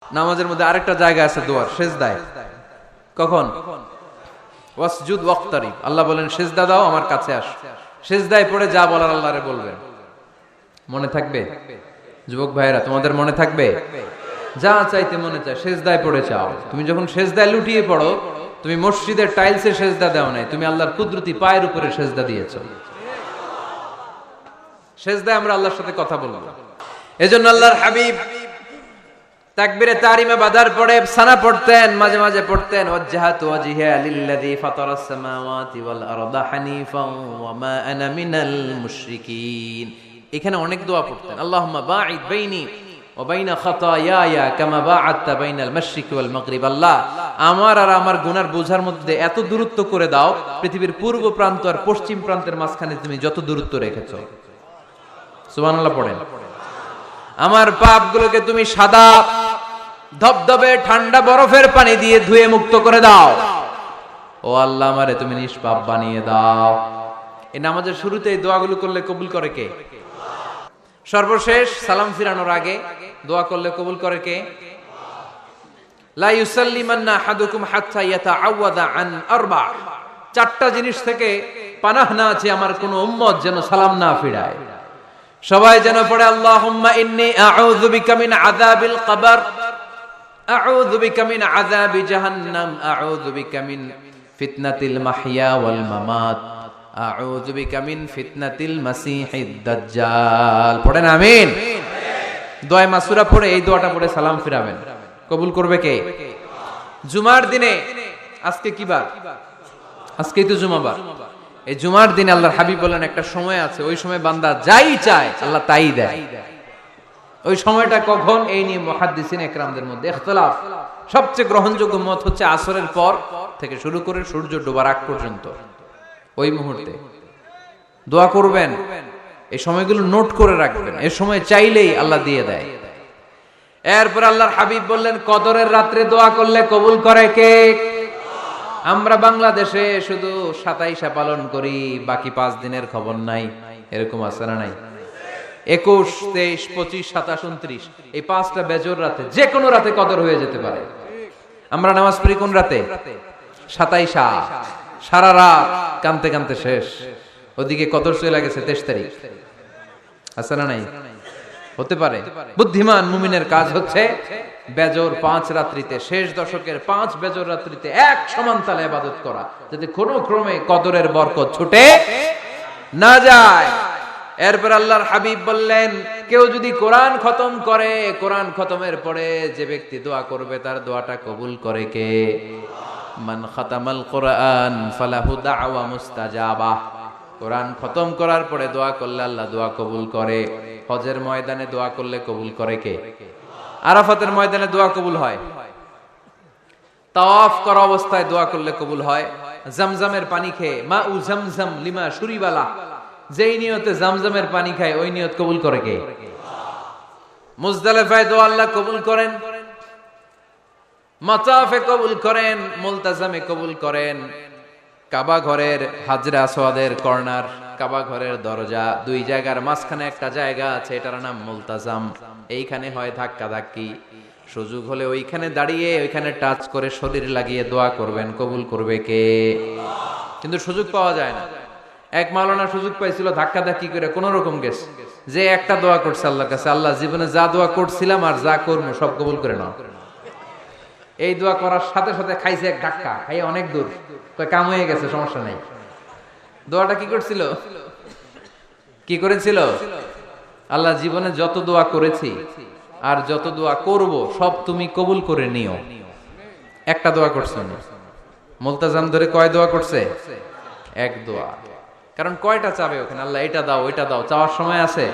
নামাজের মধ্যে আরেকটা জায়গা আছে দোয়ার, সেজদায়। কখন? ওয়াসজুদ ওয়াক্তারিব। আল্লাহ বলেন সেজদা দাও, আমার কাছে আস। সেজদায় পড়ে যা বলার আল্লাহরে বলবেন। মনে থাকবে যুবক ভাইয়েরা? তোমাদের মনে থাকবে? যা চাইতে মনে চায় সেজদায় পড়ে চাও। তুমি যখন সেজদায় লুটিয়ে পড়ো, তুমি মসজিদের টাইলসে সেজদা দাও নাই, তুমি আল্লাহর কুদরতি পায়ের উপরে সেজদা দিয়েছো। সেজদায় আমরা আল্লাহর সাথে কথা বলবো। এজন্য আল্লাহর হাবিব তাকবীরে তাহরিমে বাঁধার পরে সানা পড়তেন, মাঝে মাঝে পড়তেন ওয়াজহাতু ওয়াজহিয়া লিল্লাযী ফাতারাস সামাওয়াতি ওয়াল আরদা হানিফান ওয়া মা আনা মিনাল মুশরিকিন। এখানে অনেক দোয়া পড়তেন। আল্লাহুম্মা বাঈদ বাইনি ওয়া বাইনা খাতায়ায়া কামা বাআদতা বাইনাল মাশরিকি ওয়াল মাগরিব। আল্লাহ, আমার আর আমার গুনার বোঝার মধ্যে এত দূরত্ব করে দাও, পৃথিবীর পূর্ব প্রান্ত আর পশ্চিম প্রান্তের মাঝখানে তুমি যত দূরত্ব রেখেছো। সুবহানাল্লাহ পড়েন। আমার পাপগুলোকে তুমি সাদা ধবধবে ঠান্ডা বরফের পানি দিয়ে ধুয়ে মুক্ত করে দাও। ও আল্লাহ, আমারে তুমি নিষ্পাপ বানিয়ে দাও। এই নামাজের শুরুতে এই দোয়াগুলো করলে কবুল করে কে? সর্বশেষ সালাম ফিরানোর আগে দোয়া করলে কবুল করে কে? লা ইউসাল্লিমান্না আহাদুকুম হাত্তা ইয়াতাআওয়াদা আন আরবা। চারটা জিনিস থেকে পানাহ না আছে আমার কোন উম্মত যেন সালাম না ফিরায়। সবাই যেন পড়ে আল্লাহুম্মা ইন্নী আউযু বিকা মিন আযাবিল কবর, আউযু বিকা মিন আযাবি জাহান্নাম, আউযু বিকা মিন ফিতনাতিল মাহইয়া ওয়াল মামাত, আউযু বিকা মিন ফিতনাতিল মাসিহিদ দাজ্জাল। পড়েন আমিন। দোয়া মাসুরা পড়ে এই দোয়াটা পড়ে সালাম ফিরাবেন। কবুল করবে কে? জুমার দিনে, আজকে কি বার? আজকেই তো জুমাবার। এই জুমার দিনে আল্লাহর হাবিব বলেন একটা সময় আছে, ওই সময় বান্দা যাই চায় আল্লাহ তাই দেয়। ওই সময়টা কখন? এই নিয়ে মুহাদ্দিসিন ইকরামদের মধ্যে ইখতিলাফ। সবচেয়ে গ্রহণযোগ্য মত হচ্ছে আসরের পর থেকে শুরু করে সূর্য ডোবার আগ পর্যন্ত। ওই মুহূর্তে দোয়া করবেন, এই সময়গুলো নোট করে রাখবেন। এই সময় চাইলেই আল্লাহ দিয়ে দেয়। এরপর আল্লাহর হাবিব বললেন কদরের রাত্রে দোয়া করলে কবুল করে কে? আমরা বাংলাদেশে শুধু 27 পালন করি, বাকি 5 দিনের খবর নাই। এরকম আছে না নাই? 21, 23, 25, 27, 29 এই 5টা বেজর রাতে, যে কোনো রাতে কদর হয়ে যেতে পারে। আমরা নামাজ পড়ি কোন রাতে? 27। সারা রাত কানতে কানতে শেষ। ওদিকে কদর চলে গেছে 23 তারিখ। আছে না নাই? হতে পারে। বুদ্ধিমান মুমিনের কাজ হচ্ছে বেজর 5 রাত্রিতে, শেষ দশকের 5 বেজর রাত্রিতে এক সমান তালে ইবাদত করা, যাতে কোনো ক্রমে কদরের বরকত ছুটে না যায়। এরপর আল্লাহর হাবিব বললেন কেউ যদি কোরআন খতম করে, কোরআন খতমের পরে যে ব্যক্তি দোয়া করবে তার দোয়াটা কবুল করে কে? মান খাতামাল কোরআন ফালাহু দাওয়া মুস্তাজাবা। কোরআন খতম করার পরে দোয়া করলে আল্লাহ দোয়া কবুল করে। হজের ময়দানে দোয়া করলে কবুল করে কে? আরাফাতের ময়দানে দোয়া কবুল হয়। তাওয়াফ করা অবস্থায় দোয়া করলে কবুল হয়। জামজামের পানি খেয়ে মা উ জামজাম লিমা শুরিবালা, যেই নিয়তে জামজামের পানি খায় ওই নিয়ত কবুল করে কে? মুজদালিফায় দোয়া আল্লাহ কবুল করেন, মাতাফে কবুল করেন, মুলতাজামে কবুল করেন। কাবা ঘরের হাজরে আসওয়াদের কর্নার, কাবা ঘরের দরজা, দুই জায়গার মাঝখানে একটা জায়গা আছে, এটার নাম মুলতাজাম। এইখানে হয় ধাক্কা ধাক্কি। সুযোগ হলে ওইখানে দাঁড়িয়ে ওইখানে টাচ করে শরীর লাগিয়ে দোয়া করবেন, কবুল করবে কে? কিন্তু সুযোগ পাওয়া যায় না। এক মাওলানা সুযোগ পাইছিল, ধাক্কা ধাক্কি করে কোন রকম গেছে, যে একটা দোয়া করছে আল্লাহর কাছে, আল্লাহ জীবনে যা দোয়া করছিলাম আর যা করবো সব কবুল করে নাও। এই দোয়া করার সাথে সাথে খাইছে এক ধাক্কা, খাইয়ে অনেক দূর, কাম হয়ে গেছে, সমস্যা নাই। দোয়াটা কি করছিল? কি করেছিল? আল্লাহ জীবনে যত দোয়া করেছি আর যত দোয়া করব সব তুমি কবুল করে নিও। একটা দোয়া করছে না। মুলতাজাম ধরে কয় দোয়া করছে? এক দোয়া। কারণ কয়টা চাবে ওখানে? আল্লাহ এটা দাও ওইটা দাও, চাওয়ার সময় আছে?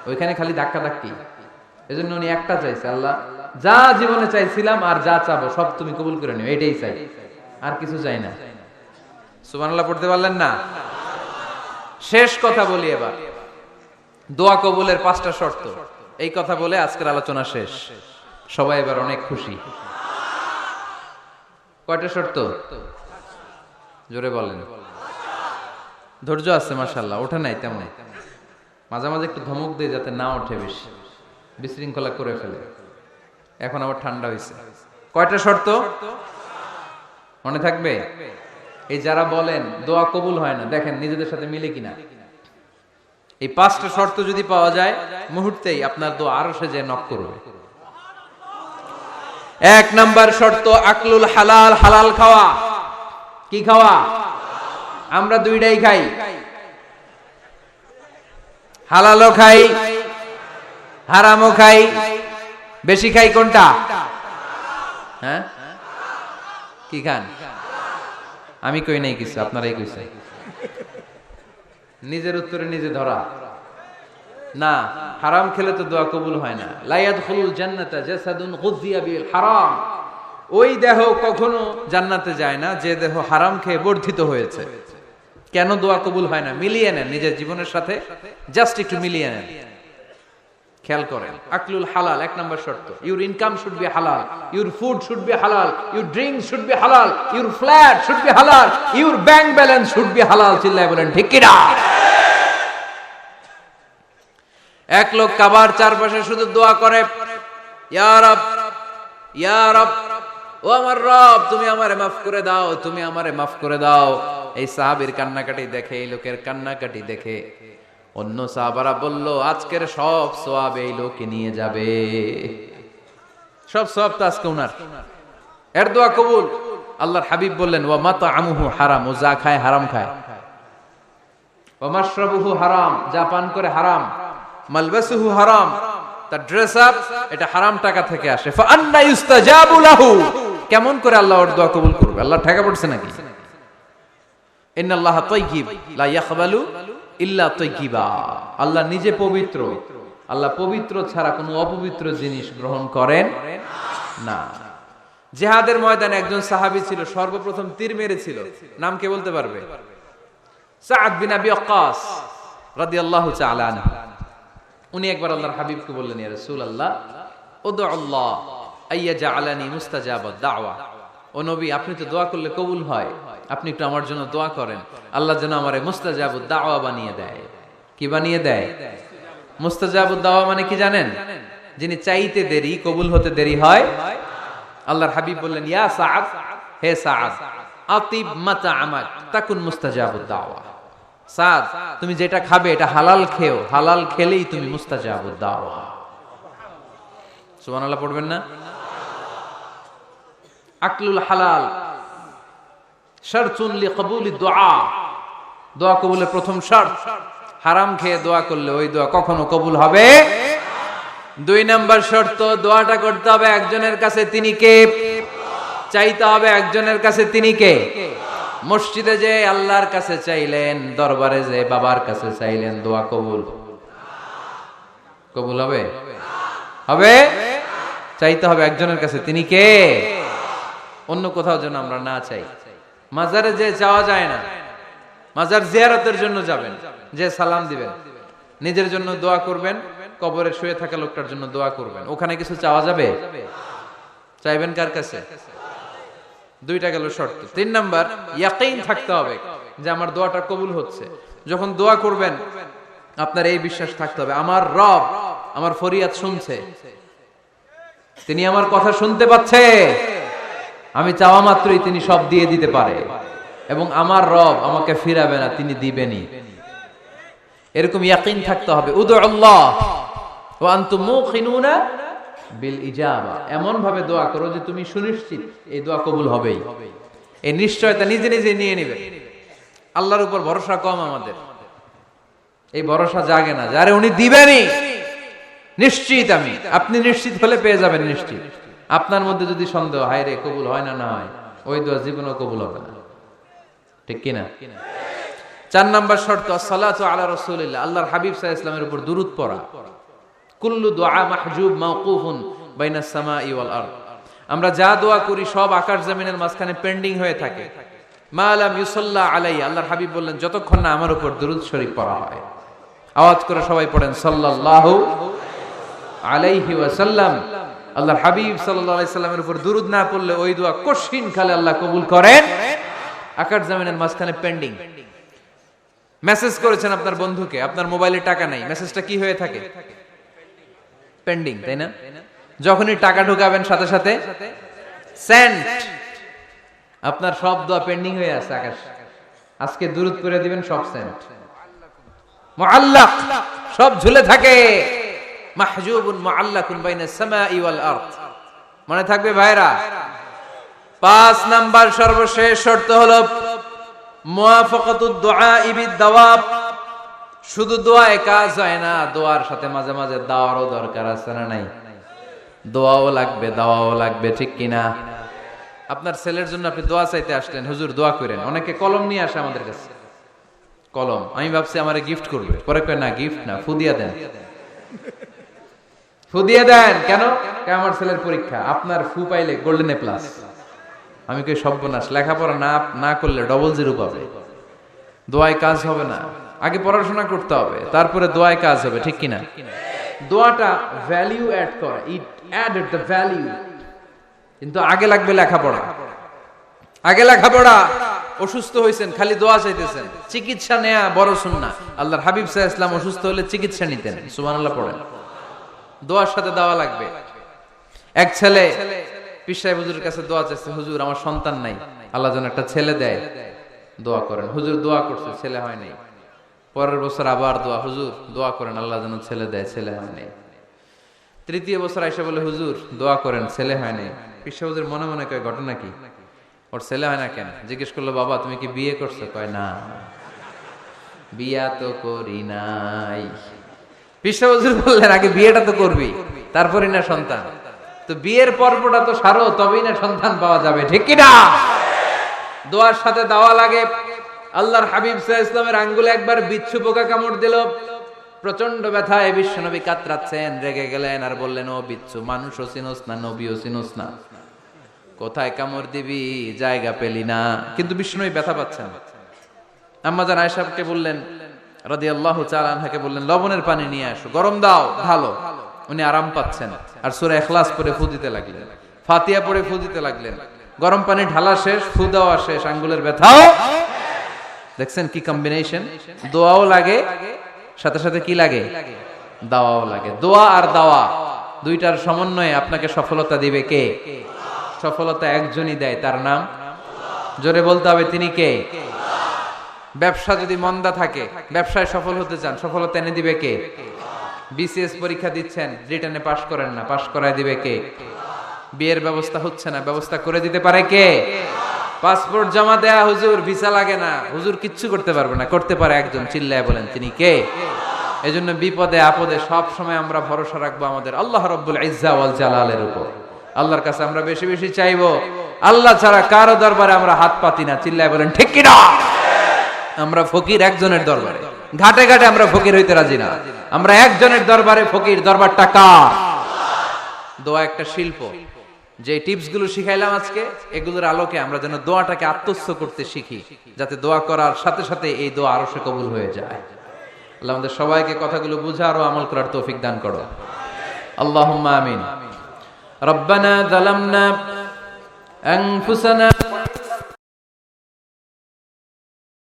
ওইখানে খালি ধাক্কা ধাক্কি। এজন্য উনি একটা চাইছে, আল্লাহ যা জীবনে চাইছিলাম আর যা চাবো সব তুমি কবুল করে নিও, এটাই চাই, আর কিছু চাই না। সুবহানাল্লাহ পড়তে পারলেন না? শেষ কথা বলি এবার, দোয়া কবুলের 5টা শর্ত। এই কথা বলে আজকের আলোচনা শেষ। সবাই এবার অনেক খুশি। কয়টা শর্ত? জোরে বলেন। ধৈর্য আছে মাশাআল্লাহ, ওঠে নাই তেমন। মাঝে মাঝে একটু ধমক দিয়ে যাতে না ওঠে, বেশি বিশৃঙ্খলা করে ফেলে। এখন আবার ঠান্ডা হয়েছে। কয়টা শর্ত মনে থাকবে? এই যারা বলেন দোয়া কবুল হয় না, দেখেন নিজেদের সাথে মিলে কিনা। এই 5টা শর্ত যদি পাওয়া যায়, মুহূর্তেই আপনার দোয়া আরশে যে নক করবে। 1 নাম্বার শর্ত আকলুল হালাল, হালাল খাওয়া। কি খাওয়া? আমরা দুইটাই খাই, হালালও খাই হারামও খাই। বেশি খাই কোনটা? হ্যাঁ, কি খান? আমি কই নাই কিছু, আপনারাই কইছেন। নিজের উত্তরে নিজে ধরা না। হারাম খেলে তো দোয়া কবুল হয় না। লা ইয়াদখুলুল জান্নাতা জাসাদুন গুযিয়া বিল হারাম। ওই দেহ কখনো জান্নাতে যায় না যে দেহ হারাম খেয়ে বর্ধিত হয়েছে। কেন দোয়া কবুল হয় না? মিলিয়ে নেন নিজের জীবনের সাথে, জাস্ট একটু মিলিয়ে নেন, খেয়াল করেন। আকলুল হালাল 1 নাম্বার শর্ত। ইউর ইনকাম শুড বি হালাল, ইউর ফুড শুড বি হালাল, ইউর ড্রিঙ্ক শুড বি হালাল, ইউর ফ্ল্যাট শুড বি হালাল, your bank balance should be হালাল। চিল্লায় বলেন ঠিক কি না? এক লোক কাবার চারপাশে শুধু দোয়া করে, ইয়া রব, ইয়া রব, ও আমার রব, তুমি আমারে মাফ করে দাও, তুমি আমারে মাফ করে দাও। এই সাহাবীর কান্নাকাটি দেখে, এই লোকের কান্নাকাটি দেখে অন্য সাহাবারা বলল, আজকের সব সওয়াব এই লোকে নিয়ে যাবে। সব সওয়াব তো আজকে উনার। এর দোয়া কবুল। আল্লাহর হাবিব বললেন, ওয়া মাতআমুহু হারাম, ও যা খায় হারাম খায়। ওয়া মাশরাবুহু হারাম, যা পান করে হারাম। মালবাসুহু হারাম, তার ড্রেস আপ এটা হারাম টাকা থেকে আসে। ফা আন্না ইউস্তাজাবু লাহু, কেমন করে আল্লাহ ওর দোয়া কবুল করবে? আল্লাহ ঠেকা পড়ছে নাকি? ইন্নাল্লাহা তাইয়্যিব লা ইয়াকবালু ইল্লা তাইয়্যিবা। আল্লাহ নিজে পবিত্র, আল্লাহ পবিত্র ছাড়া কোনো অপবিত্র জিনিস গ্রহণ করেন না। জিহাদের ময়দানে একজন সাহাবী ছিল, সর্বপ্রথম তীর মেরেছিল। নাম কে বলতে পারবে? সাআদ বিন আবি ওয়াক্কাস রাদিয়াল্লাহু তাআলা আনহু। উনি একবার আল্লাহর হাবিবকে বললেন, ইয়া রাসূলুল্লাহ, উদউ আল্লাহ আইয়াজআলানি মুস্তাজাবাদ দাওয়া। ও নবী, আপনি তো দোয়া করলে কবুল হয়, আপনি একটু আমার জন্য দোয়া করেন, আল্লাহ যেন আমারে মুস্তাজাবুদ দাওয়া বানিয়ে দেয়। কি বানিয়ে দেয়? মুস্তাজাবুদ দাওয়া মানে কি জানেন? যিনি চাইতে দেরি, কবুল হতে দেরি হয়। আল্লাহর হাবিব বললেন, ইয়া সাআদ, হে সাআদ, আতিব মাতআমাক তাকুন মুস্তাজাবুদ দাওয়া। সাদ, তুমি যেটা খাবে এটা হালাল খেও, হালাল খেলেই তুমি মুস্তাজাবুদ দাওয়া। সুবহানাল্লাহ পড়বেন না? আকলুল হালাল শারতুন লিকবুলি দুআ, দোয়া কবুলের প্রথম শর্ত। হারাম খেয়ে দোয়া করলে ওই দোয়া কখনো কবুল হবে। 2 নাম্বার শর্ত, দোয়াটা করতে হবে একজনের কাছে, তিনি কে? চাইতে হবে একজনের কাছে, তিনি কে? মসজিদে যে আল্লাহর কাছে চাইলেন, দরবারে যে বাবার কাছে চাইলেন, দোয়া কবুল কবুল হবে? হবে? চাইতে হবে একজনের কাছে, তিনি কে? অন্য কোথাও যেন আমরা না চাই। মাজারে যে যাওয়া যায় না, মাজার জিয়ারতের জন্য যাবেন, যে সালাম দিবেন, নিজের জন্য দোয়া করবেন, কবরে শুয়ে থাকা লোকটার জন্য দোয়া করবেন। ওখানে কিছু চাওয়া যাবে? চাইবেন কার কাছে? 2টা গেল শর্ত। 3 নাম্বার, ইয়াকিন থাকতে হবে যে আমার দোয়াটা কবুল হচ্ছে। যখন দোয়া করবেন আপনার এই বিশ্বাস থাকতে হবে, আমার রব আমার ফরিয়াদ শুনছে, তিনি আমার কথা শুনতে পাচ্ছে, আমি চাওয়া মাত্রই তিনি সব দিয়ে দিতে পারে, এবং আমার রব আমাকে ফিরাবে না, তিনি দিবেনই। এরকম ইয়াকিন থাকতে হবে। উদু আল্লাহ ওয়া আনতুম মুকিনুনা বিল ইজাবা, এমন ভাবে দোয়া করো যে তুমি সুনিশ্চিত এই দোয়া কবুল হবেই। এই নিশ্চয়তা নিজে নিজে নিয়ে নেবে। আল্লাহর উপর ভরসা কম আমাদের, এই ভরসা জাগে না যারে উনি দিবেনই, নিশ্চিত আমি। আপনি নিশ্চিত হলে পেয়ে যাবেন নিশ্চিত। আপনার মধ্যে যদি সন্দেহ, হায় রে কবুল হয় না, না হয়, ওই দোয়া জীবনেও কবুল হবে না। ঠিক কিনা? 4 নাম্বার শর্ত, সালাতু আলা রাসূলিল্লাহ, আল্লাহর হাবিব সাল্লাল্লাহু আলাইহি ওয়াসাল্লামের উপর দুরূদ পড়া। কুল্লু দুআ মাহজুব মাওকুফুন বাইনাস সামাই ওয়াল আরদ, আমরা যা দোয়া করি সব আকাশ জমিনের মাঝখানে পেন্ডিং হয়ে থাকে। মা লাম ইউসাল্লা আলাইহি, আল্লাহর হাবিব বললেন যতক্ষণ না আমার উপর দুরূদ শরীফ পড়া হয়। আওয়াজ করে সবাই পড়েন সাল্লাল্লাহু আলাইহি ওয়াসাল্লাম। আল্লাহর হাবিব সাল্লাল্লাহু আলাইহি সাল্লামের উপর দুরূদ না পড়লে ওই দোয়া কঠিন কালে আল্লাহ কবুল করেন। আকাশ জমিনের মাঝখানে পেন্ডিং। মেসেজ করেছেন আপনার বন্ধুকে, আপনার মোবাইলে টাকা নাই, মেসেজটা কি হয়ে থাকে? পেন্ডিং, তাই না? যখনই টাকা ঢুকাবেন সাথে সাথে সেন্ট, আপনার সব দোয়া পেন্ডিং হয়ে আছে আকাশ। আজকে দুরূদ করে দিবেন, সব সেন্ট মুআল্লাক, সব ঝুলে থাকে। মাহজুবুন মুআল্লাকুন বাইনাস সামাই ওয়াল আরদ। মনে থাকবে ভাইরা। 5 নাম্বার সর্বশেষ শর্ত হলো মুওয়াফাকাতুদ দুআ বিদ দাওয়াব। শুধু দোয়ায় কাজ হয় না, দোয়ার সাথে মাঝে মাঝে দাওয়ারও দরকার আছে না নাই? দোয়াও লাগবে, দাওয়াও লাগবে, ঠিক কিনা? আপনার ছেলের জন্য আপনি দোয়া চাইতে আসলেন, হুজুর দোয়া করেন। অনেকে কলম নিয়ে আসে আমাদের কাছে, কলম। আমি ভাবছি আমারে গিফট করবে, পরে কয় না, গিফট না, ফুদিয়া দেন। ফুদিয়া দেন কেন? আমার ছেলের পরীক্ষা, আপনার ফু পাইলে গোল্ডেন এ প্লাস। আমি কই সর্বনাশ, লেখাপড়া না করলে ডবল জিরো পাবে, দোয়ায় কাজ হবে না। আগে পড়াশোনা করতে হবে, তারপরে দোয়ায় কাজ হবে, ঠিক কিনা? দোয়াটা ভ্যালু অ্যাড করে, ইট অ্যাডেড দ্য ভ্যালু। কিন্তু আগে লাগবে লেখাপড়া, আগে লেখাপড়া। অসুস্থ হয়েছেন, খালি দোয়া চাইতেছেন, চিকিৎসা নেয়া বড় সুন্নাহ। আল্লাহর হাবিব সাল্লাল্লাহু আলাইহি ওয়াসাল্লাম অসুস্থ হলে চিকিৎসা নিতেন, সুবহানাল্লাহ পড়েন। দোয়ার সাথে দাওয়া লাগবে। এক ছেলে পীর সাহেব হুজুরের কাছে দোয়া চাইছে, হুজুর আমার সন্তান নাই, আল্লাহ যেন একটা ছেলে দেয়, দোয়া করেন। হুজুর দোয়া করছে, ছেলে হয় নাই। পরের বছর আবার দোয়া, হুজুর দোয়া করেন আল্লাহ যেন ছেলে দেয়, ছেলে হয় নাই। তৃতীয় বছর আইসা বলে, হুজুর দোয়া করেন, ছেলে হয় নাই। পীর সাহেব হুজুর মনে মনে কয়, ঘটনা কি? ওর ছেলে হয় না কেন? জিজ্ঞেস করলো, বাবা তুমি কি বিয়ে করছো? কয় না, বিয়া তো করি নাই। পীর সাহেব হুজুর বললেন, আগে বিয়েটা তো করবি, তারপরই না সন্তান। তো বিয়ের পর্বটা তো সারো, তবেই না সন্তান পাওয়া যাবে, ঠিক কিনা? দোয়ার সাথে দাওয়া লাগে। আল্লাহর হাবিব সাল্লাল্লাহু আলাইহি ওয়াসাল্লামের আঙ্গুলে একবার বিচ্ছু পোকা কামড় দিল, প্রচন্ড ব্যথায় বিশ্বনবী কাতরাচ্ছেন, রেগে গেলেন আর বললেন, ও বিচ্ছু, মানুষও চিনোস না, নবীও চিনোস না, কোথায় কামড় দিবি, জায়গা পেলি না। কিন্তু বিশ্বনবী ব্যথা পাচ্ছেন। আম্মা জান আয়েশাকে বললেন রাদিয়াল্লাহু তাআলা আনহাকে বললেন, লবণের পানি নিয়ে আসো, গরম দাও, ভালো। উনি আরাম পাচ্ছেন আর সূরা ইখলাস পড়ে ফু দিতে লাগলেন, ফাতিহা পড়ে ফু দিতে লাগলেন। গরম পানি ঢালা শেষ, ফু দেওয়া শেষ, আঙ্গুলের ব্যথাও। দেখছেন কি কম্বিনেশন? দোয়াও লাগে, সাথে সাথে কি লাগে? দাওয়াও লাগে। দোয়া আর দাওয়া দুইটার সমন্বয়ে আপনাকে সফলতা দিবে কে? সফলতা একজনই দেয়, তার নাম, জোরে বলতে হবে, তিনি কে? ব্যবসা যদি মন্দা থাকে, ব্যবসায় সফল হতে চান, সফলতা এনে দিবে কে? বিসিএস পরীক্ষা দিচ্ছেন, রিটেনে পাশ করেন না, পাশ করায় দিবে কে? বিয়ের ব্যবস্থা হচ্ছে না, ব্যবস্থা করে দিতে পারে কে? পাসপোর্ট জমা দেয়া, হুজুর ভিসা লাগে না, হুজুর কিচ্ছু করতে পারবে না, করতে পারে একজন, চিল্লায় বলেন তিনি কে? এজন্য বিপদে আপদে সব সময় আমরা ভরসা রাখবো আমাদের আল্লাহ রাব্বুল ইজ্জা ওয়াল জালালের উপর। আল্লাহর কাছে আমরা বেশি বেশি চাইবো। আল্লাহ ছাড়া কারো দরবারে আমরা হাত পাতি না, চিল্লায় বলেন ঠিক কিনা? আমরা ফকির একজনের দরবারে, ঘাটে ঘাটে আমরা ফকির হইতে রাজি না, আমরা একজনের দরবারে ফকির। দরবারটা কার? দোয়া একটা শিল্প। যে টিপস গুলো শিখাইলাম আজকে, এগুলোর আলোকে আমরা যেন দোয়াটাকে আত্মস্থ করতে শিখি, যাতে দোয়া করার সাথে সাথে এই দোয়া আরো সে কবুল হয়ে যায়। আল্লাহ আমাদের সবাইকে কথাগুলো বুঝার ও আমল করার তৌফিক দান করো, আল্লাহুম্মা আমিন। রব্বানা যালামনা আনফুসানা